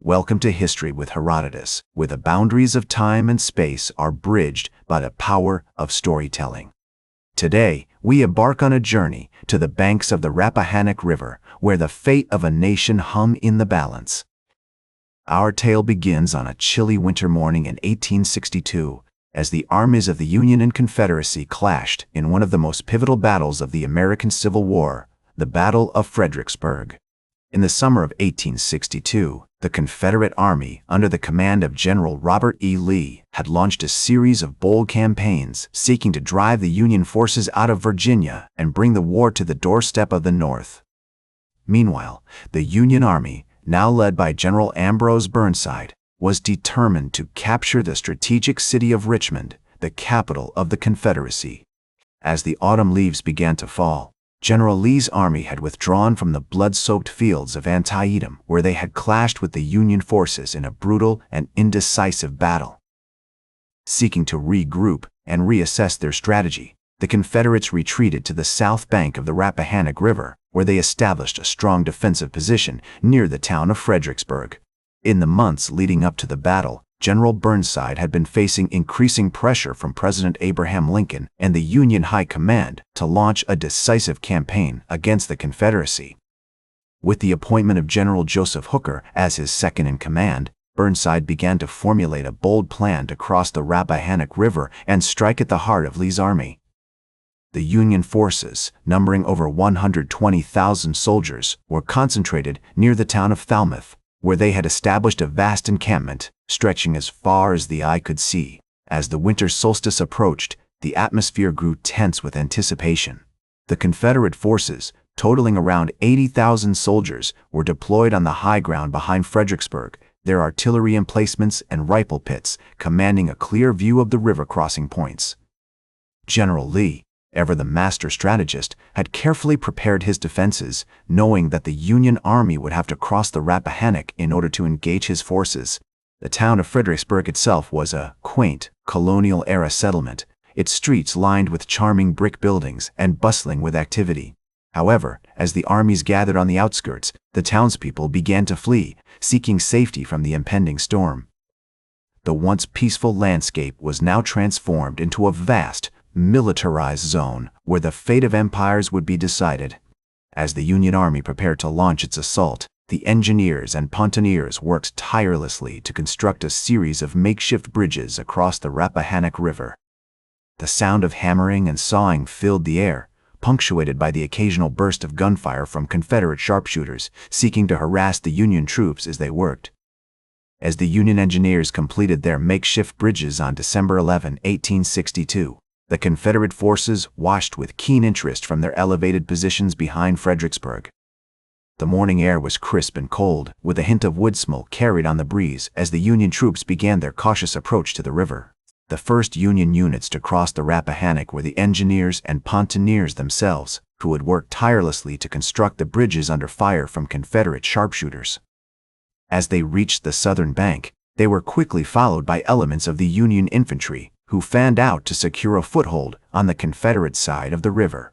Welcome to History with Herodotus, where the boundaries of time and space are bridged by the power of storytelling. Today, we embark on a journey to the banks of the Rappahannock River, where the fate of a nation hung in the balance. Our tale begins on a chilly winter morning in 1862, as the armies of the Union and Confederacy clashed in one of the most pivotal battles of the American Civil War, the Battle of Fredericksburg. In the summer of 1862, the Confederate Army, under the command of General Robert E. Lee, had launched a series of bold campaigns seeking to drive the Union forces out of Virginia and bring the war to the doorstep of the North. Meanwhile, the Union Army, now led by General Ambrose Burnside, was determined to capture the strategic city of Richmond, the capital of the Confederacy. As the autumn leaves began to fall, General Lee's army had withdrawn from the blood-soaked fields of Antietam, where they had clashed with the Union forces in a brutal and indecisive battle. Seeking to regroup and reassess their strategy, the Confederates retreated to the south bank of the Rappahannock River, where they established a strong defensive position near the town of Fredericksburg. In the months leading up to the battle, General Burnside had been facing increasing pressure from President Abraham Lincoln and the Union High Command to launch a decisive campaign against the Confederacy. With the appointment of General Joseph Hooker as his second-in-command, Burnside began to formulate a bold plan to cross the Rappahannock River and strike at the heart of Lee's army. The Union forces, numbering over 120,000 soldiers, were concentrated near the town of Falmouth, where they had established a vast encampment stretching as far as the eye could see. As the winter solstice approached, the atmosphere grew tense with anticipation. The Confederate forces, totaling around 80,000 soldiers, were deployed on the high ground behind Fredericksburg, their artillery emplacements and rifle pits commanding a clear view of the river crossing points. General Lee, ever the master strategist, had carefully prepared his defenses, knowing that the Union Army would have to cross the Rappahannock in order to engage his forces. The town of Fredericksburg itself was a quaint, colonial-era settlement, its streets lined with charming brick buildings and bustling with activity. However, as the armies gathered on the outskirts, the townspeople began to flee, seeking safety from the impending storm. The once peaceful landscape was now transformed into a vast, militarized zone where the fate of empires would be decided. As the Union Army prepared to launch its assault, the engineers and pontooniers worked tirelessly to construct a series of makeshift bridges across the Rappahannock River. The sound of hammering and sawing filled the air, punctuated by the occasional burst of gunfire from Confederate sharpshooters seeking to harass the Union troops as they worked. As the Union engineers completed their makeshift bridges on December 11, 1862, the Confederate forces watched with keen interest from their elevated positions behind Fredericksburg. The morning air was crisp and cold, with a hint of wood smoke carried on the breeze as the Union troops began their cautious approach to the river. The first Union units to cross the Rappahannock were the engineers and pontooniers themselves, who had worked tirelessly to construct the bridges under fire from Confederate sharpshooters. As they reached the southern bank, they were quickly followed by elements of the Union infantry, who fanned out to secure a foothold on the Confederate side of the river.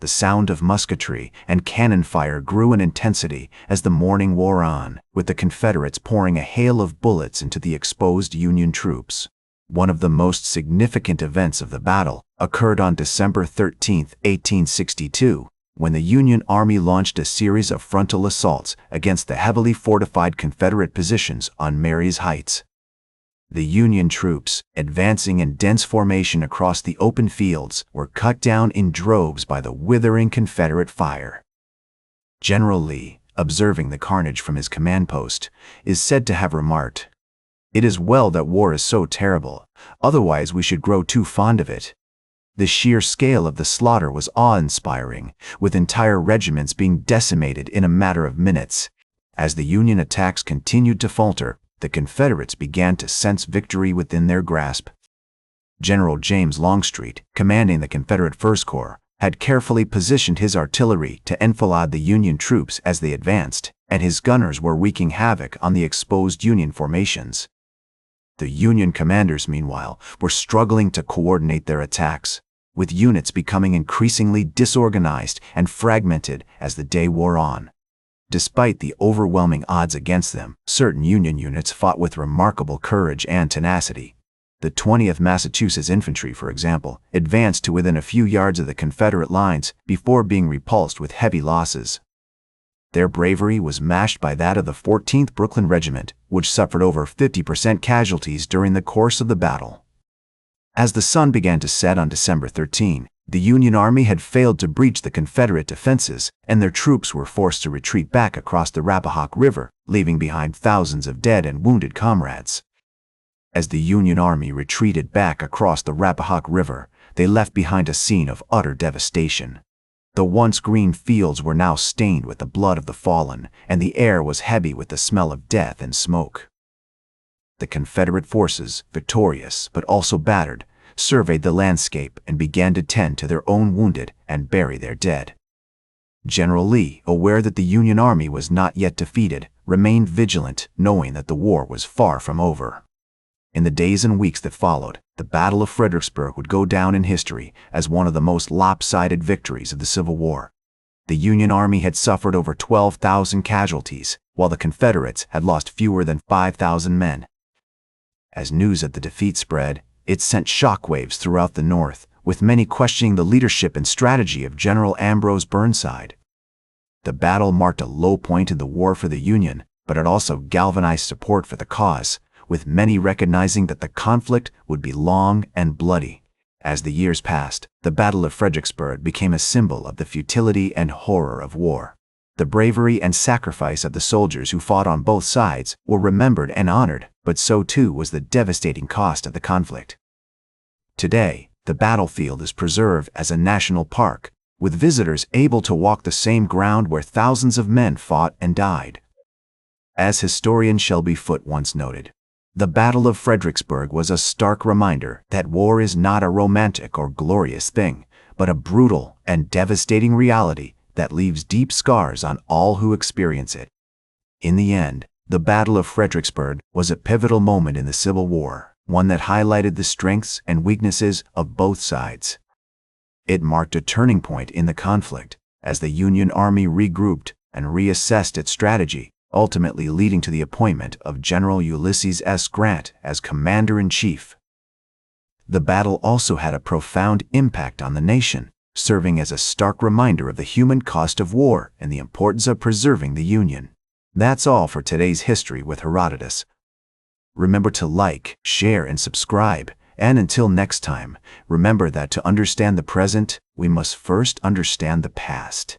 The sound of musketry and cannon fire grew in intensity as the morning wore on, with the Confederates pouring a hail of bullets into the exposed Union troops. One of the most significant events of the battle occurred on December 13, 1862, when the Union Army launched a series of frontal assaults against the heavily fortified Confederate positions on Marye's Heights. The Union troops, advancing in dense formation across the open fields, were cut down in droves by the withering Confederate fire. General Lee, observing the carnage from his command post, is said to have remarked, "It is well that war is so terrible, otherwise we should grow too fond of it." The sheer scale of the slaughter was awe-inspiring, with entire regiments being decimated in a matter of minutes. As the Union attacks continued to falter, the Confederates began to sense victory within their grasp. General James Longstreet, commanding the Confederate First Corps, had carefully positioned his artillery to enfilade the Union troops as they advanced, and his gunners were wreaking havoc on the exposed Union formations. The Union commanders, meanwhile, were struggling to coordinate their attacks, with units becoming increasingly disorganized and fragmented as the day wore on. Despite the overwhelming odds against them, certain Union units fought with remarkable courage and tenacity. The 20th Massachusetts Infantry, for example, advanced to within a few yards of the Confederate lines before being repulsed with heavy losses. Their bravery was matched by that of the 14th Brooklyn Regiment, which suffered over 50% casualties during the course of the battle. As the sun began to set on December 13, the Union Army had failed to breach the Confederate defenses, and their troops were forced to retreat back across the Rappahannock River, leaving behind thousands of dead and wounded comrades. As the Union Army retreated back across the Rappahannock River, they left behind a scene of utter devastation. The once green fields were now stained with the blood of the fallen, and the air was heavy with the smell of death and smoke. The Confederate forces, victorious but also battered, surveyed the landscape and began to tend to their own wounded and bury their dead. General Lee, aware that the Union Army was not yet defeated, remained vigilant, knowing that the war was far from over. In the days and weeks that followed, the Battle of Fredericksburg would go down in history as one of the most lopsided victories of the Civil War. The Union Army had suffered over 12,000 casualties, while the Confederates had lost fewer than 5,000 men. As news of the defeat spread, it sent shockwaves throughout the North, with many questioning the leadership and strategy of General Ambrose Burnside. The battle marked a low point in the war for the Union, but it also galvanized support for the cause, with many recognizing that the conflict would be long and bloody. As the years passed, the Battle of Fredericksburg became a symbol of the futility and horror of war. The bravery and sacrifice of the soldiers who fought on both sides were remembered and honored, but so too was the devastating cost of the conflict. Today, the battlefield is preserved as a national park, with visitors able to walk the same ground where thousands of men fought and died. As historian Shelby Foote once noted, the Battle of Fredericksburg was a stark reminder that war is not a romantic or glorious thing, but a brutal and devastating reality that leaves deep scars on all who experience it. In the end, the Battle of Fredericksburg was a pivotal moment in the Civil War, one that highlighted the strengths and weaknesses of both sides. It marked a turning point in the conflict, as the Union Army regrouped and reassessed its strategy, ultimately leading to the appointment of General Ulysses S. Grant as Commander-in-Chief. The battle also had a profound impact on the nation, serving as a stark reminder of the human cost of war and the importance of preserving the Union. That's all for today's History with Herodotus. Remember to like, share, and subscribe. And until next time, remember that to understand the present, we must first understand the past.